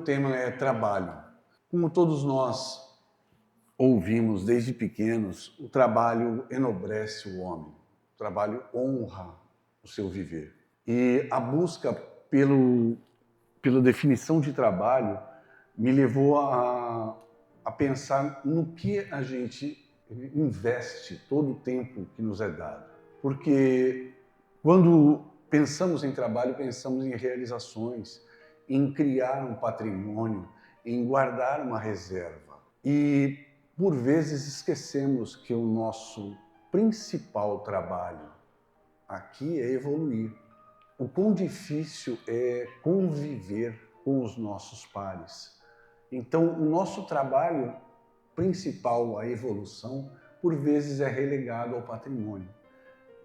tema é trabalho. Como todos nós ouvimos desde pequenos, o trabalho enobrece o homem, o trabalho honra o seu viver. E a busca pela definição de trabalho me levou a pensar no que a gente investe todo o tempo que nos é dado. Porque quando pensamos em trabalho, pensamos em realizações, em criar um patrimônio, em guardar uma reserva. E, por vezes, esquecemos que o nosso principal trabalho aqui é evoluir. O quão difícil é conviver com os nossos pares. Então, o nosso trabalho principal, a evolução, por vezes é relegado ao patrimônio.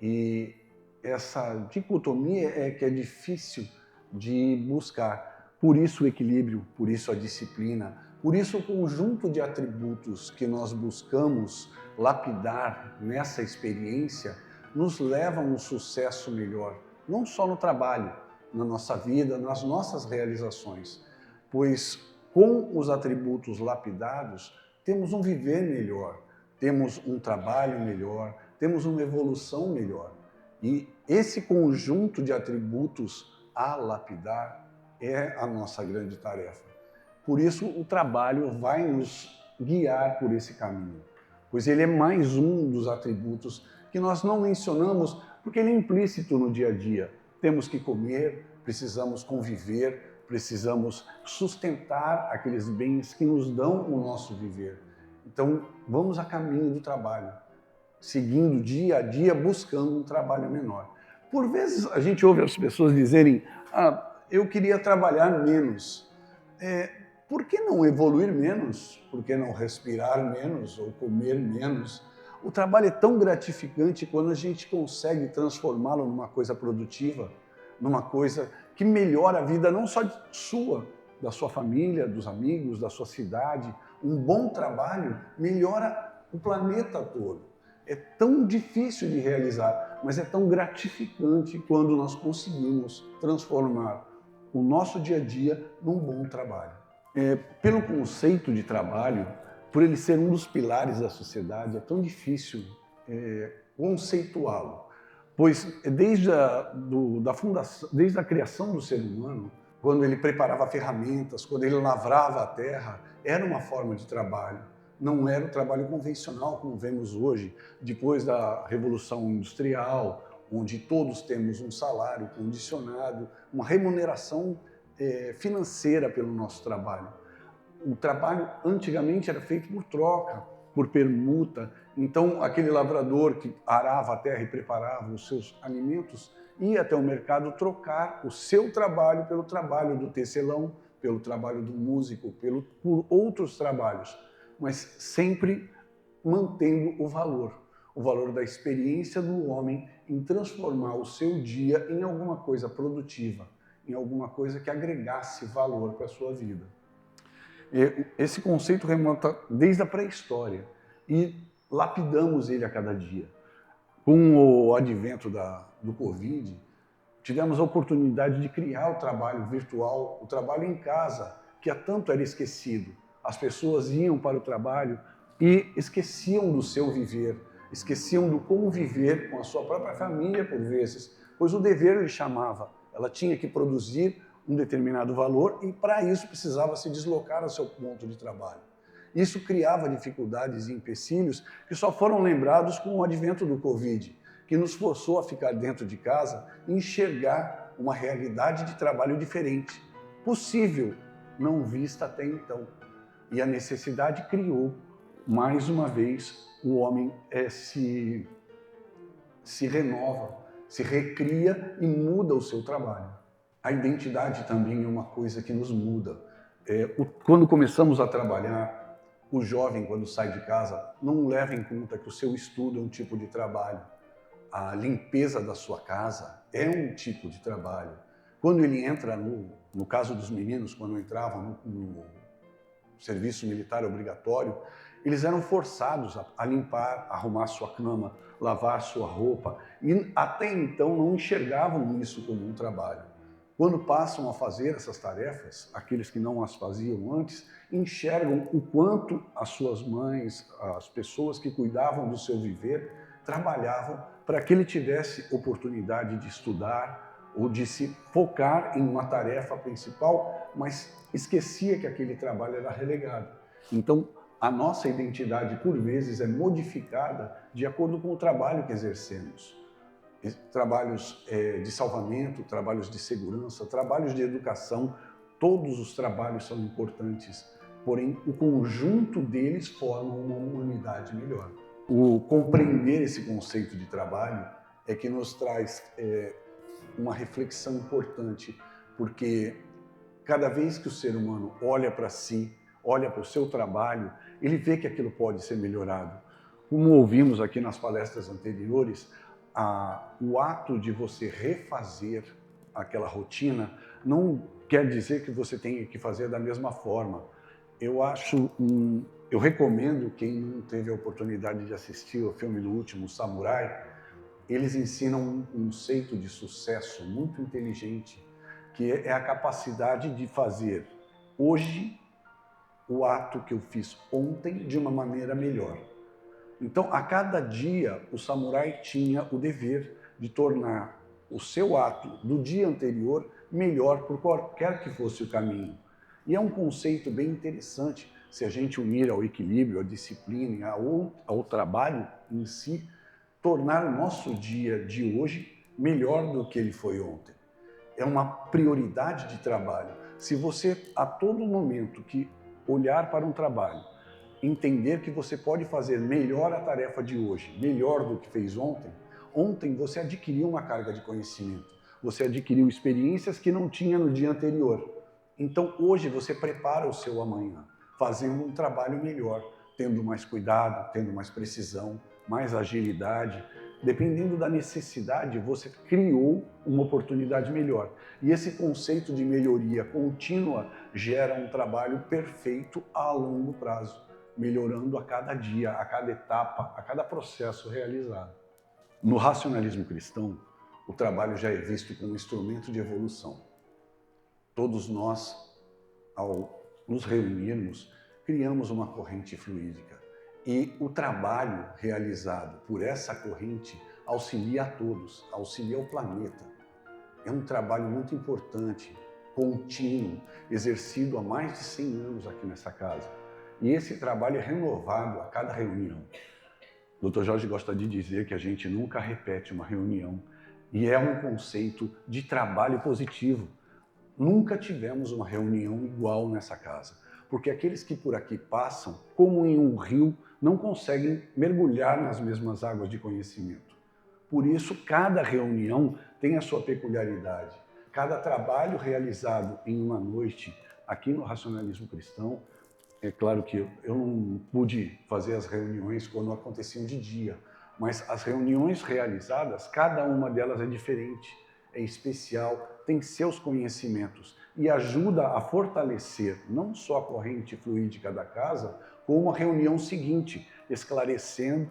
E essa dicotomia é que é difícil de buscar. Por isso o equilíbrio, por isso a disciplina, por isso o conjunto de atributos que nós buscamos lapidar nessa experiência nos leva a um sucesso melhor, não só no trabalho, na nossa vida, nas nossas realizações, pois com os atributos lapidados temos um viver melhor, temos um trabalho melhor, temos uma evolução melhor. E esse conjunto de atributos a lapidar é a nossa grande tarefa. Por isso, o trabalho vai nos guiar por esse caminho, pois ele é mais um dos atributos que nós não mencionamos, porque ele é implícito no dia a dia. Temos que comer, precisamos conviver, precisamos sustentar aqueles bens que nos dão o nosso viver. Então, vamos a caminho do trabalho, seguindo dia a dia, buscando um trabalho menor. Por vezes a gente ouve as pessoas dizerem, eu queria trabalhar menos. Por que não evoluir menos? Por que não respirar menos ou comer menos? O trabalho é tão gratificante quando a gente consegue transformá-lo numa coisa produtiva, numa coisa que melhora a vida não só sua, da sua família, dos amigos, da sua cidade. Um bom trabalho melhora o planeta todo. É tão difícil de realizar, mas é tão gratificante quando nós conseguimos transformar o nosso dia a dia num bom trabalho. Pelo conceito de trabalho, por ele ser um dos pilares da sociedade, é tão difícil conceituá-lo, pois desde a criação do ser humano, quando ele preparava ferramentas, quando ele lavrava a terra, era uma forma de trabalho. Não era o trabalho convencional como vemos hoje, depois da Revolução Industrial, onde todos temos um salário condicionado, uma remuneração financeira pelo nosso trabalho. O trabalho antigamente era feito por troca, por permuta. Então, aquele lavrador que arava a terra e preparava os seus alimentos ia até o mercado trocar o seu trabalho pelo trabalho do tecelão, pelo trabalho do músico, por outros trabalhos, mas sempre mantendo o valor da experiência do homem em transformar o seu dia em alguma coisa produtiva, em alguma coisa que agregasse valor para a sua vida. Esse conceito remonta desde a pré-história e lapidamos ele a cada dia. Com o advento do Covid, tivemos a oportunidade de criar o trabalho virtual, o trabalho em casa, que há tanto era esquecido. As pessoas iam para o trabalho e esqueciam do seu viver, esqueciam do conviver com a sua própria família, por vezes, pois o dever lhe chamava. Ela tinha que produzir um determinado valor e, para isso, precisava se deslocar ao seu ponto de trabalho. Isso criava dificuldades e empecilhos que só foram lembrados com o advento do Covid, que nos forçou a ficar dentro de casa e enxergar uma realidade de trabalho diferente, possível, não vista até então. E a necessidade criou, mais uma vez, o homem se renova, se recria e muda o seu trabalho. A identidade também é uma coisa que nos muda. Quando começamos a trabalhar, o jovem, quando sai de casa, não leva em conta que o seu estudo é um tipo de trabalho. A limpeza da sua casa é um tipo de trabalho. Quando ele entra, no caso dos meninos, quando entravam no serviço militar obrigatório, eles eram forçados a limpar, arrumar sua cama, lavar sua roupa, e até então não enxergavam isso como um trabalho. Quando passam a fazer essas tarefas, aqueles que não as faziam antes, enxergam o quanto as suas mães, as pessoas que cuidavam do seu viver, trabalhavam para que ele tivesse oportunidade de estudar ou de se focar em uma tarefa principal, mas esquecia que aquele trabalho era relegado. Então, a nossa identidade, por vezes, é modificada de acordo com o trabalho que exercemos. Trabalhos de salvamento, trabalhos de segurança, trabalhos de educação, todos os trabalhos são importantes, porém o conjunto deles forma uma humanidade melhor. O compreender esse conceito de trabalho é que nos traz uma reflexão importante, porque cada vez que o ser humano olha para si, olha para o seu trabalho, ele vê que aquilo pode ser melhorado. Como ouvimos aqui nas palestras anteriores, o ato de você refazer aquela rotina não quer dizer que você tenha que fazer da mesma forma. Eu recomendo quem não teve a oportunidade de assistir o filme do Último Samurai, eles ensinam um conceito de sucesso muito inteligente, que é a capacidade de fazer hoje o ato que eu fiz ontem de uma maneira melhor. Então, a cada dia, o samurai tinha o dever de tornar o seu ato do dia anterior melhor por qualquer que fosse o caminho. E é um conceito bem interessante se a gente unir ao equilíbrio, à disciplina, ao trabalho em si, tornar o nosso dia de hoje melhor do que ele foi ontem. É uma prioridade de trabalho. Se você, a todo momento que olhar para um trabalho, entender que você pode fazer melhor a tarefa de hoje, melhor do que fez ontem, ontem você adquiriu uma carga de conhecimento, você adquiriu experiências que não tinha no dia anterior. Então hoje você prepara o seu amanhã, fazendo um trabalho melhor, tendo mais cuidado, tendo mais precisão, mais agilidade. Dependendo da necessidade, você criou uma oportunidade melhor. E esse conceito de melhoria contínua gera um trabalho perfeito a longo prazo, melhorando a cada dia, a cada etapa, a cada processo realizado. No racionalismo cristão, o trabalho já é visto como um instrumento de evolução. Todos nós, ao nos reunirmos, criamos uma corrente fluídica. E o trabalho realizado por essa corrente auxilia a todos, auxilia o planeta. É um trabalho muito importante, contínuo, exercido há mais de 100 anos aqui nessa casa. E esse trabalho é renovado a cada reunião. O Dr. Jorge gosta de dizer que a gente nunca repete uma reunião. E é um conceito de trabalho positivo. Nunca tivemos uma reunião igual nessa casa. Porque aqueles que por aqui passam, como em um rio, não conseguem mergulhar nas mesmas águas de conhecimento. Por isso, cada reunião tem a sua peculiaridade. Cada trabalho realizado em uma noite aqui no Racionalismo Cristão, é claro que eu não pude fazer as reuniões quando aconteciam de dia, mas as reuniões realizadas, cada uma delas é diferente, é especial, tem seus conhecimentos e ajuda a fortalecer não só a corrente fluídica da casa, como a reunião seguinte, esclarecendo,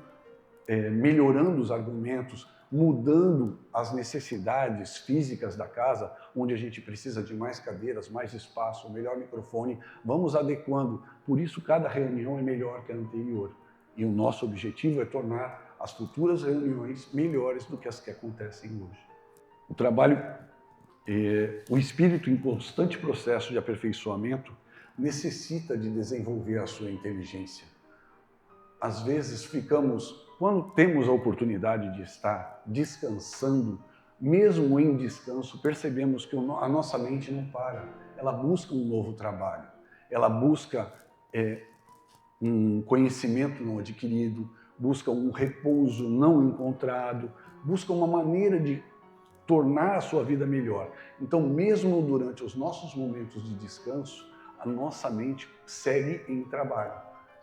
melhorando os argumentos, mudando as necessidades físicas da casa, onde a gente precisa de mais cadeiras, mais espaço, um melhor microfone, vamos adequando. Por isso, cada reunião é melhor que a anterior. E o nosso objetivo é tornar as futuras reuniões melhores do que as que acontecem hoje. O trabalho, o espírito em constante processo de aperfeiçoamento necessita de desenvolver a sua inteligência. Às vezes quando temos a oportunidade de estar descansando, mesmo em descanso, percebemos que a nossa mente não para. Ela busca um novo trabalho, ela busca um conhecimento não adquirido, busca um repouso não encontrado, busca uma maneira de tornar a sua vida melhor. Então, mesmo durante os nossos momentos de descanso, a nossa mente segue em trabalho,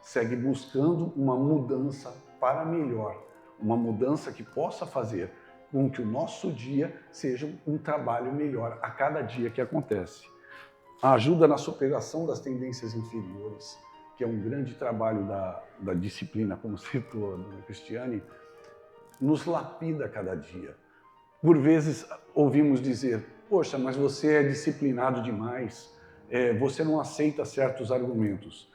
segue buscando uma mudança para melhor, uma mudança que possa fazer com que o nosso dia seja um trabalho melhor a cada dia que acontece. A ajuda na superação das tendências inferiores, que é um grande trabalho da disciplina, como citou a dona Cristiane, nos lapida a cada dia. Por vezes ouvimos dizer, poxa, mas você é disciplinado demais, você não aceita certos argumentos.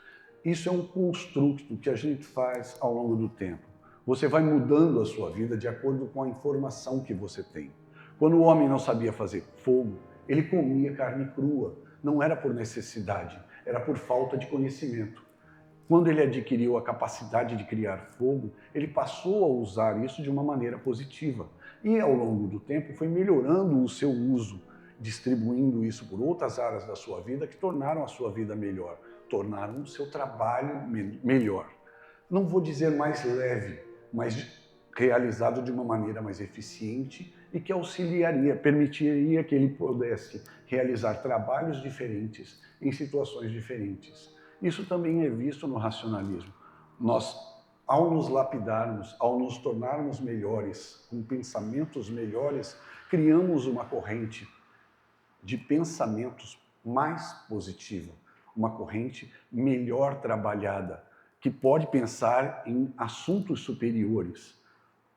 Isso é um construto que a gente faz ao longo do tempo. Você vai mudando a sua vida de acordo com a informação que você tem. Quando o homem não sabia fazer fogo, ele comia carne crua. Não era por necessidade, era por falta de conhecimento. Quando ele adquiriu a capacidade de criar fogo, ele passou a usar isso de uma maneira positiva. E ao longo do tempo foi melhorando o seu uso, distribuindo isso por outras áreas da sua vida que tornaram a sua vida melhor, tornaram o seu trabalho melhor. Não vou dizer mais leve, mas realizado de uma maneira mais eficiente e que auxiliaria, permitiria que ele pudesse realizar trabalhos diferentes em situações diferentes. Isso também é visto no racionalismo. Nós, ao nos lapidarmos, ao nos tornarmos melhores, com pensamentos melhores, criamos uma corrente de pensamentos mais positiva, uma corrente melhor trabalhada, que pode pensar em assuntos superiores.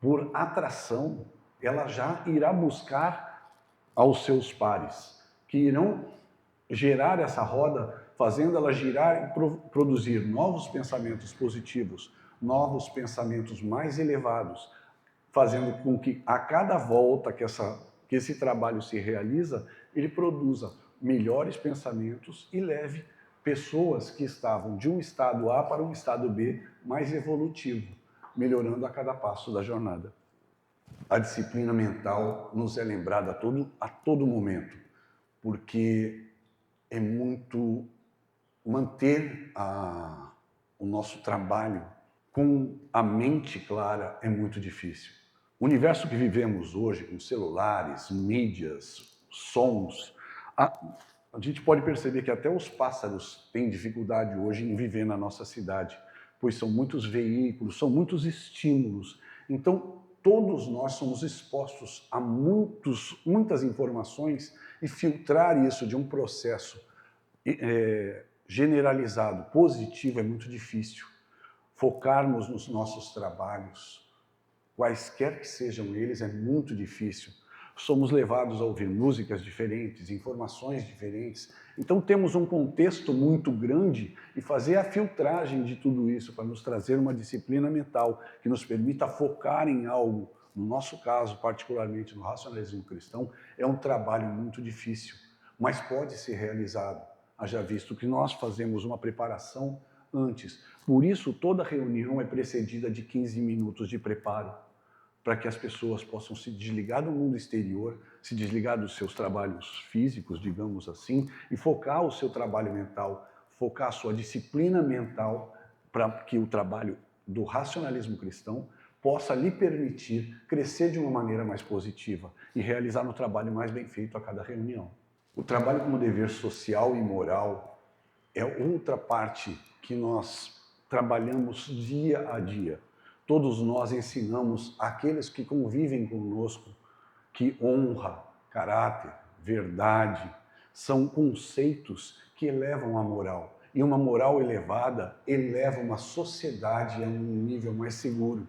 Por atração, ela já irá buscar aos seus pares, que irão gerar essa roda, fazendo ela girar e produzir novos pensamentos positivos, novos pensamentos mais elevados, fazendo com que a cada volta que esse trabalho se realiza, ele produza melhores pensamentos e leve pessoas que estavam de um estado A para um estado B mais evolutivo, melhorando a cada passo da jornada. A disciplina mental nos é lembrada a todo momento, porque é muito manter o nosso trabalho com a mente clara é muito difícil. O universo que vivemos hoje, com celulares, mídias, sons, a gente pode perceber que até os pássaros têm dificuldade hoje em viver na nossa cidade, pois são muitos veículos, são muitos estímulos. Então, todos nós somos expostos a muitas informações e filtrar isso de um processo generalizado, positivo, é muito difícil. Focarmos nos nossos trabalhos, quaisquer que sejam eles, é muito difícil. Somos levados a ouvir músicas diferentes, informações diferentes. Então temos um contexto muito grande e fazer a filtragem de tudo isso para nos trazer uma disciplina mental que nos permita focar em algo. No nosso caso, particularmente no racionalismo cristão, é um trabalho muito difícil, mas pode ser realizado. Haja visto que nós fazemos uma preparação antes. Por isso, toda reunião é precedida de 15 minutos de preparo, para que as pessoas possam se desligar do mundo exterior, se desligar dos seus trabalhos físicos, digamos assim, e focar o seu trabalho mental, focar a sua disciplina mental, para que o trabalho do racionalismo cristão possa lhe permitir crescer de uma maneira mais positiva e realizar um trabalho mais bem feito a cada reunião. O trabalho como dever social e moral é outra parte que nós trabalhamos dia a dia. Todos nós ensinamos àqueles que convivem conosco que honra, caráter, verdade, são conceitos que elevam a moral. E uma moral elevada eleva uma sociedade a um nível mais seguro.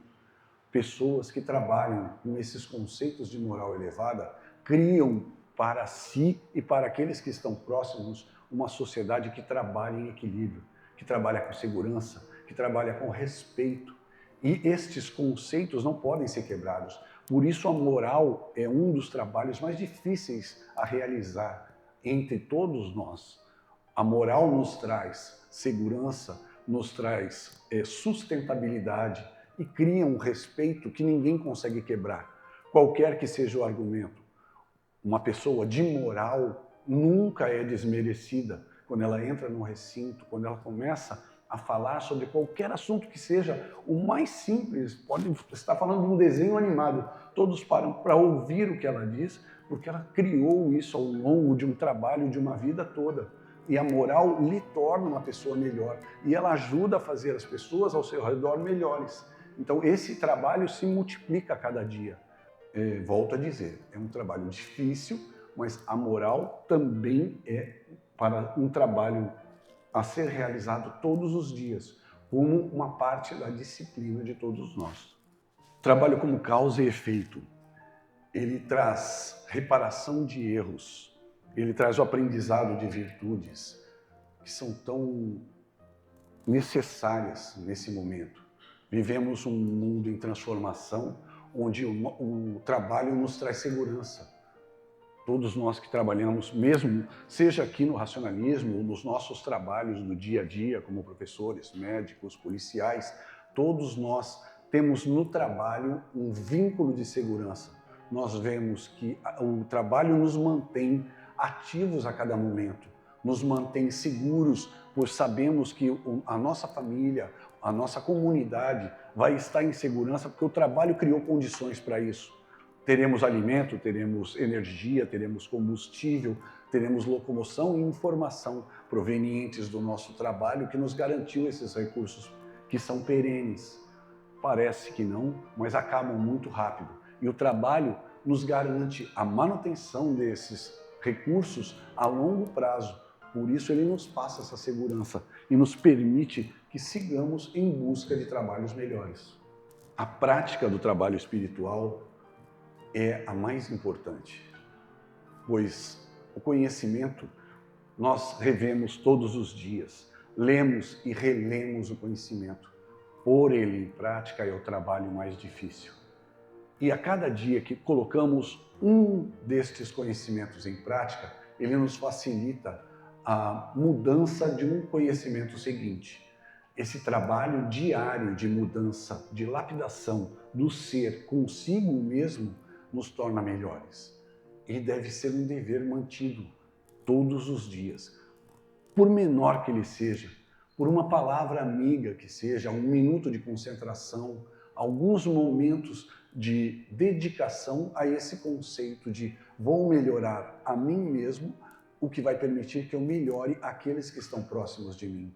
Pessoas que trabalham com esses conceitos de moral elevada criam para si e para aqueles que estão próximos uma sociedade que trabalha em equilíbrio, que trabalha com segurança, que trabalha com respeito. E estes conceitos não podem ser quebrados. Por isso a moral é um dos trabalhos mais difíceis a realizar entre todos nós. A moral nos traz segurança, nos traz sustentabilidade e cria um respeito que ninguém consegue quebrar, qualquer que seja o argumento. Uma pessoa de moral nunca é desmerecida quando ela entra no recinto, quando ela começa a falar sobre qualquer assunto que seja o mais simples. Pode estar falando de um desenho animado, todos param para ouvir o que ela diz, porque ela criou isso ao longo de um trabalho de uma vida toda. E a moral lhe torna uma pessoa melhor e ela ajuda a fazer as pessoas ao seu redor melhores. Então esse trabalho se multiplica a cada dia. Volto a dizer, é um trabalho difícil, mas a moral também é para um trabalho a ser realizado todos os dias, como uma parte da disciplina de todos nós. Trabalho como causa e efeito. ele traz reparação de erros, ele traz o aprendizado de virtudes que são tão necessárias nesse momento. Vivemos um mundo em transformação, onde o trabalho nos traz segurança. Todos nós que trabalhamos, mesmo seja aqui no racionalismo, ou nos nossos trabalhos do dia a dia, como professores, médicos, policiais, todos nós temos no trabalho um vínculo de segurança. Nós vemos que o trabalho nos mantém ativos a cada momento, nos mantém seguros, pois sabemos que a nossa família, a nossa comunidade vai estar em segurança, porque o trabalho criou condições para isso. Teremos alimento, teremos energia, teremos combustível, teremos locomoção e informação provenientes do nosso trabalho que nos garantiu esses recursos que são perenes. Parece que não, mas acabam muito rápido. E o trabalho nos garante a manutenção desses recursos a longo prazo. Por isso ele nos passa essa segurança e nos permite que sigamos em busca de trabalhos melhores. A prática do trabalho espiritual é a mais importante, pois o conhecimento nós revemos todos os dias, lemos e relemos o conhecimento. Pôr ele em prática é o trabalho mais difícil. E a cada dia que colocamos um destes conhecimentos em prática, ele nos facilita a mudança de um conhecimento seguinte. Esse trabalho diário de mudança, de lapidação do ser consigo mesmo, nos torna melhores. E deve ser um dever mantido todos os dias, por menor que ele seja, por uma palavra amiga que seja, um minuto de concentração, alguns momentos de dedicação a esse conceito de vou melhorar a mim mesmo, o que vai permitir que eu melhore aqueles que estão próximos de mim.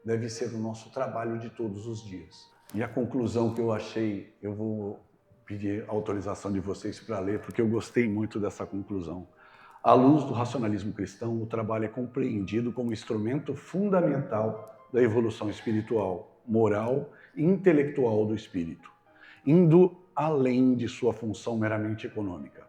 Deve ser o nosso trabalho de todos os dias. E a conclusão que eu achei, eu vou pedir a autorização de vocês para ler, porque eu gostei muito dessa conclusão. À luz do racionalismo cristão, o trabalho é compreendido como instrumento fundamental da evolução espiritual, moral e intelectual do espírito, indo além de sua função meramente econômica.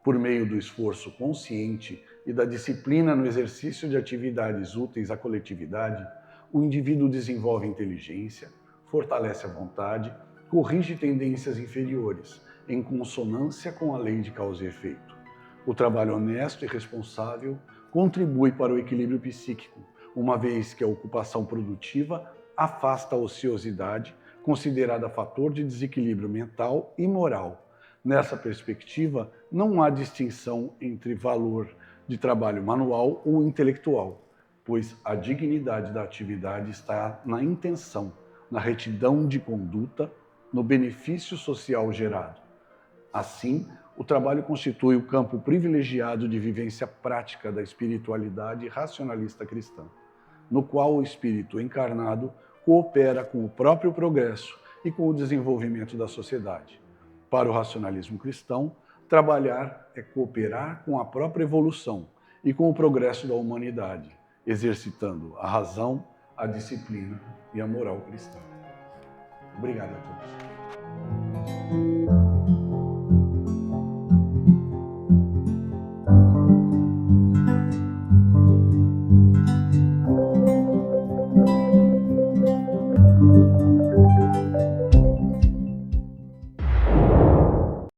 Por meio do esforço consciente e da disciplina no exercício de atividades úteis à coletividade, o indivíduo desenvolve inteligência, fortalece a vontade, corrige tendências inferiores, em consonância com a lei de causa e efeito. O trabalho honesto e responsável contribui para o equilíbrio psíquico, uma vez que a ocupação produtiva afasta a ociosidade, considerada fator de desequilíbrio mental e moral. Nessa perspectiva, não há distinção entre valor de trabalho manual ou intelectual, pois a dignidade da atividade está na intenção, na retidão de conduta, no benefício social gerado. Assim, o trabalho constitui o campo privilegiado de vivência prática da espiritualidade racionalista cristã, no qual o espírito encarnado coopera com o próprio progresso e com o desenvolvimento da sociedade. Para o racionalismo cristão, trabalhar é cooperar com a própria evolução e com o progresso da humanidade, exercitando a razão, a disciplina e a moral cristã. Obrigado a todos.